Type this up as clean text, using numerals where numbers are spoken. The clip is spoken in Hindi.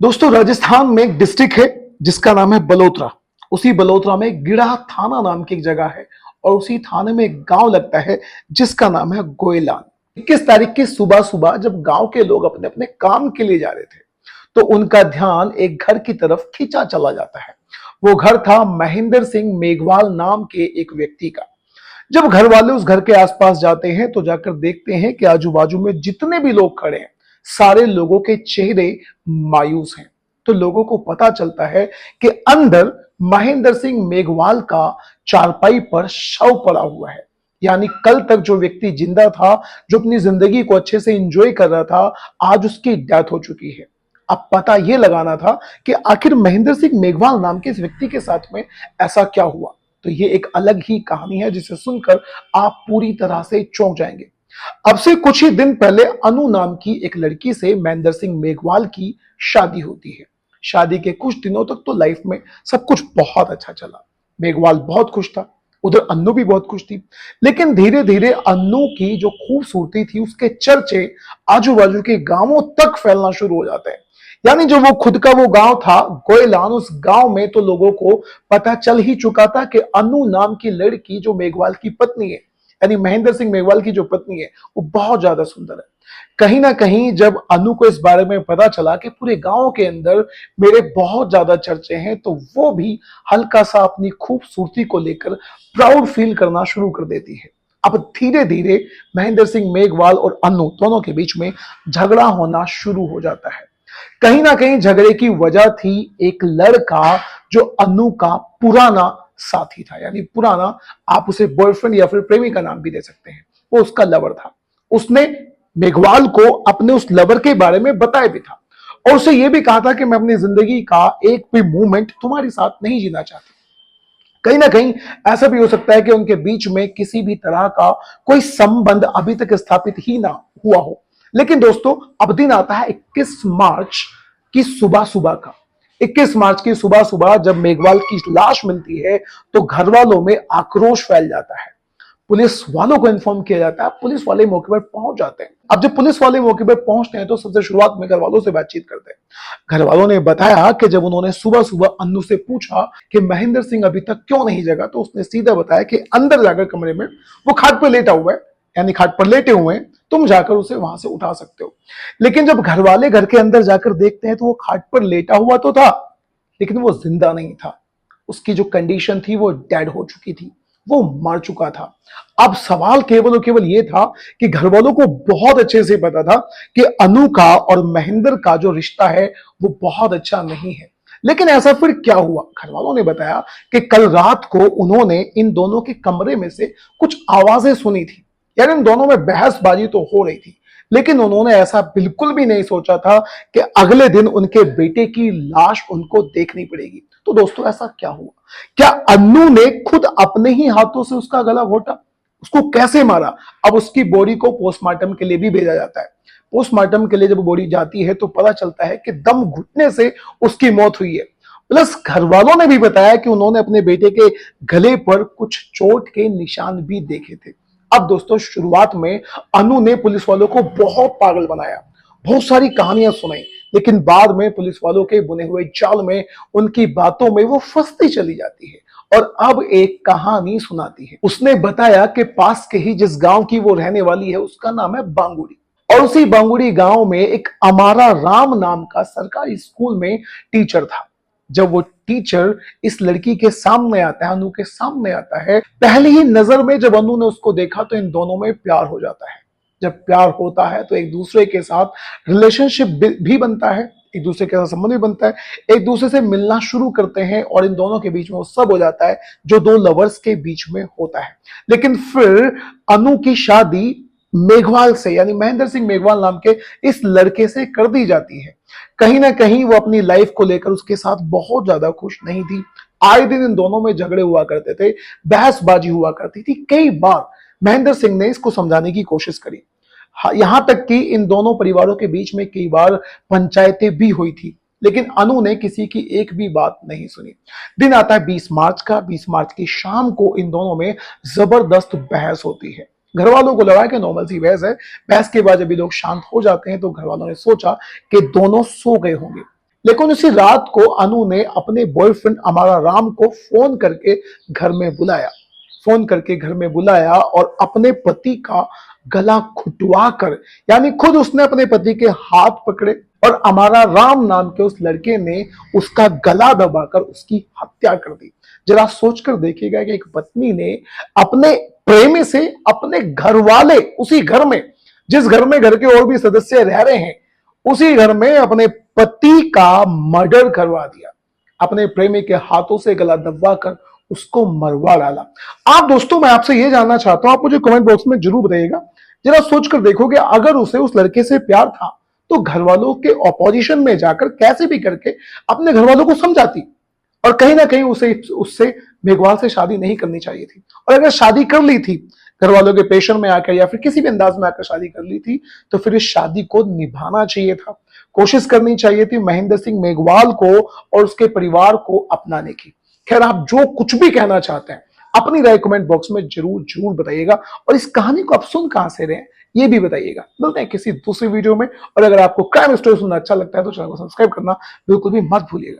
दोस्तों, राजस्थान में एक डिस्ट्रिक्ट है जिसका नाम है बलोत्रा। उसी बलोत्रा में गिड़ा थाना नाम की एक जगह है और उसी थाने में एक गांव लगता है जिसका नाम है गोयलान। 21 तारीख की सुबह सुबह जब गांव के लोग अपने अपने काम के लिए जा रहे थे तो उनका ध्यान एक घर की तरफ खींचा चला जाता है। वो घर था महेंद्र सिंह मेघवाल नाम के एक व्यक्ति का। जब घर वाले उस घर के आसपास जाते हैं तो जाकर देखते हैं कि आजू बाजू में जितने भी लोग खड़े हैं सारे लोगों के चेहरे मायूस हैं। तो लोगों को पता चलता है कि अंदर महेंद्र सिंह मेघवाल का चारपाई पर शव पड़ा हुआ है। यानी कल तक जो व्यक्ति जिंदा था, जो अपनी जिंदगी को अच्छे से एंजॉय कर रहा था, आज उसकी डेथ हो चुकी है। अब पता यह लगाना था कि आखिर महेंद्र सिंह मेघवाल नाम के इस व्यक्ति के साथ में ऐसा क्या हुआ। तो ये एक अलग ही कहानी है जिसे सुनकर आप पूरी तरह से चौंक जाएंगे। अब से कुछ ही दिन पहले अनु नाम की एक लड़की से महेंद्र सिंह मेघवाल की शादी होती है। शादी के कुछ दिनों तक तो लाइफ में सब कुछ बहुत अच्छा चला। मेघवाल बहुत खुश था, उधर अन्नू भी बहुत खुश थी। लेकिन धीरे धीरे अन्नू की जो खूबसूरती थी उसके चर्चे आजू बाजू के गांवों तक फैलना शुरू हो जाते हैं। यानी जो वो खुद का वो गांव था गोयलान, उस गांव में तो लोगों को पता चल ही चुका था कि अनु नाम की लड़की जो मेघवाल की पत्नी है, यानी महेंद्र सिंह मेघवाल की जो पत्नी है, वो बहुत ज्यादा सुंदर है। कहीं ना कहीं जब अनु को इस बारे में पता चला कि पूरे गांव के अंदर मेरे बहुत ज्यादा चर्चे हैं, तो वो भी हल्का सा अपनी खूबसूरती को लेकर प्राउड फील करना शुरू कर देती है। अब धीरे धीरे महेंद्र सिंह मेघवाल और अनु दोनों के बीच में झगड़ा होना शुरू हो जाता है। कहीं ना कहीं झगड़े की वजह थी एक लड़का जो अनु का पुराना साथी था, यानी पुराना, आप उसे बॉयफ्रेंड या फिर प्रेमी का नाम भी दे सकते हैं। वो उसका लवर था। उसने मेघवाल को अपने उस लवर के बारे में बताया भी था और उसे यह भी कहा था कि मैं अपनी जिंदगी का एक भी मोमेंट तुम्हारे साथ नहीं जीना चाहती। कहीं ना कहीं ऐसा भी हो सकता है कि उनके बीच में किसी भी तरह का कोई संबंध अभी तक स्थापित ही ना हुआ हो। लेकिन दोस्तों, अब दिन आता है 21 मार्च की सुबह सुबह का। 21 मार्च की सुबह सुबह जब मेघवाल की लाश मिलती है तो घर वालों में आक्रोश फैल जाता है। पुलिस वालों को इन्फॉर्म किया जाता है। पुलिस वाले मौके पर पहुंच जाते हैं। अब जब पुलिस वाले मौके पर पहुंचते हैं तो सबसे शुरुआत में घर वालों से बातचीत करते हैं। घर वालों ने बताया कि जब उन्होंने सुबह सुबह अन्नू से पूछा कि महेंद्र सिंह अभी तक क्यों नहीं जगा, तो उसने सीधा बताया कि अंदर जाकर कमरे में वो खाट पर लेटा हुआ है, यानी खाट पर लेटे हुए हैं, तुम जाकर उसे वहां से उठा सकते हो। लेकिन जब घर वाले घर के अंदर जाकर देखते हैं तो वो खाट पर लेटा हुआ तो था, लेकिन वो जिंदा नहीं था। उसकी जो कंडीशन थी वो डेड हो चुकी थी, वो मर चुका था। अब सवाल केवल और केवल यह था कि घर वालों को बहुत अच्छे से पता था कि अनु का और महेंद्र का जो रिश्ता है वो बहुत अच्छा नहीं है। लेकिन ऐसा फिर क्या हुआ? घर वालों ने बताया कि कल रात को उन्होंने इन दोनों के कमरे में से कुछ आवाजें सुनी थी। यार, इन दोनों में बहसबाजी तो हो रही थी, लेकिन उन्होंने ऐसा बिल्कुल भी नहीं सोचा था कि अगले दिन उनके बेटे की लाश उनको देखनी पड़ेगी। तो दोस्तों, ऐसा क्या हुआ? क्या अन्नू ने खुद अपने ही हाथों से उसका गला घोटा? उसको कैसे मारा? अब उसकी बॉडी को पोस्टमार्टम के लिए भी भेजा जाता है। पोस्टमार्टम के लिए जब बॉडी जाती है तो पता चलता है कि दम घुटने से उसकी मौत हुई है। प्लस घर वालों ने भी बताया कि उन्होंने अपने बेटे के गले पर कुछ चोट के निशान भी देखे थे। अब दोस्तों, शुरुआत में अनु ने पुलिस वालों को बहुत पागल बनाया, बहुत सारी कहानियां सुनाई, लेकिन बाद में पुलिस वालों के बुने हुए जाल में, उनकी बातों में वो फंसती चली जाती है और अब एक कहानी सुनाती है। उसने बताया कि पास के ही जिस गांव की वो रहने वाली है उसका नाम है बांगुड़ी, और उसी बांगुड़ी गांव में एक अमारा राम नाम का सरकारी स्कूल में टीचर था। जब वो टीचर इस लड़की के सामने आता है, अनु के सामने आता है, पहली ही नजर में जब अनु ने उसको देखा तो इन दोनों में प्यार हो जाता है। जब प्यार होता है तो एक दूसरे के साथ रिलेशनशिप भी बनता है, एक दूसरे के साथ संबंध भी बनता है, एक दूसरे से मिलना शुरू करते हैं और इन दोनों के बीच में वो सब हो जाता है जो दो लवर्स के बीच में होता है। लेकिन फिर अनु की शादी मेघवाल से, यानी महेंद्र सिंह मेघवाल नाम के इस लड़के से कर दी जाती है। कहीं ना कहीं वो अपनी लाइफ को लेकर उसके साथ बहुत ज्यादा खुश नहीं थी। आए दिन इन दोनों में झगड़े हुआ करते थे, बहसबाजी हुआ करती थी। कई बार महेंद्र सिंह ने इसको समझाने की कोशिश करी, यहां तक कि इन दोनों परिवारों के बीच में कई बार पंचायतें भी हुई थी, लेकिन अनु ने किसी की एक भी बात नहीं सुनी। दिन आता है 20 मार्च का। 20 मार्च की शाम को इन दोनों में जबरदस्त बहस होती है। घर वालों को लगा कि नॉर्मल सी बहस है। बहस के बाद जब ये लोग शांत हो जाते हैं तो घर वालों ने सोचा कि दोनों सो गए होंगे। लेकिन उसी रात को अनु ने अपने बॉयफ्रेंड हमारा राम को फोन करके घर में बुलाया, फोन करके घर में बुलाया और अपने पति का गला घुटवा कर, यानी खुद उसने अपने पति के हाथ पकड़े और हमारा राम नाम के उस लड़के ने उसका गला दबाकर उसकी हत्या कर दी। जरा सोचकर देखिएगा कि एक पत्नी ने अपने प्रेमी से अपने घर वाले, उसी घर में, जिस घर में घर के और भी सदस्य रह रहे हैं, उसी घर में अपने पति का मर्डर करवा दिया, अपने प्रेमी के हाथों से गला दबवा कर उसको मरवा डाला। आप दोस्तों, मैं आपसे यह जानना चाहता हूं, आप मुझे कमेंट बॉक्स में जरूर बताइएगा, जरा सोचकर देखोगे अगर उसे उस लड़के से प्यार था तो घर वालों के ऑपोजिशन में जाकर कैसे भी करके अपने घर वालों को समझाती, और कहीं ना कहीं उसे उससे मेघवाल से शादी नहीं करनी चाहिए थी। और अगर शादी कर ली थी, घर वालों के प्रेशर में आकर या फिर किसी भी अंदाज में आकर शादी कर ली थी, तो फिर इस शादी को निभाना चाहिए था, कोशिश करनी चाहिए थी महेंद्र सिंह मेघवाल को और उसके परिवार को अपनाने की। खैर, आप जो कुछ भी कहना चाहते हैं अपनी राय कमेंट बॉक्स में जरूर जरूर बताइएगा, और इस कहानी को आप सुन कहां से रहे हैं ये भी बताइएगा। मिलते हैं किसी दूसरी वीडियो में, और अगर आपको क्राइम स्टोरी सुनना अच्छा लगता है तो चैनल को सब्सक्राइब करना बिल्कुल भी मत भूलिएगा।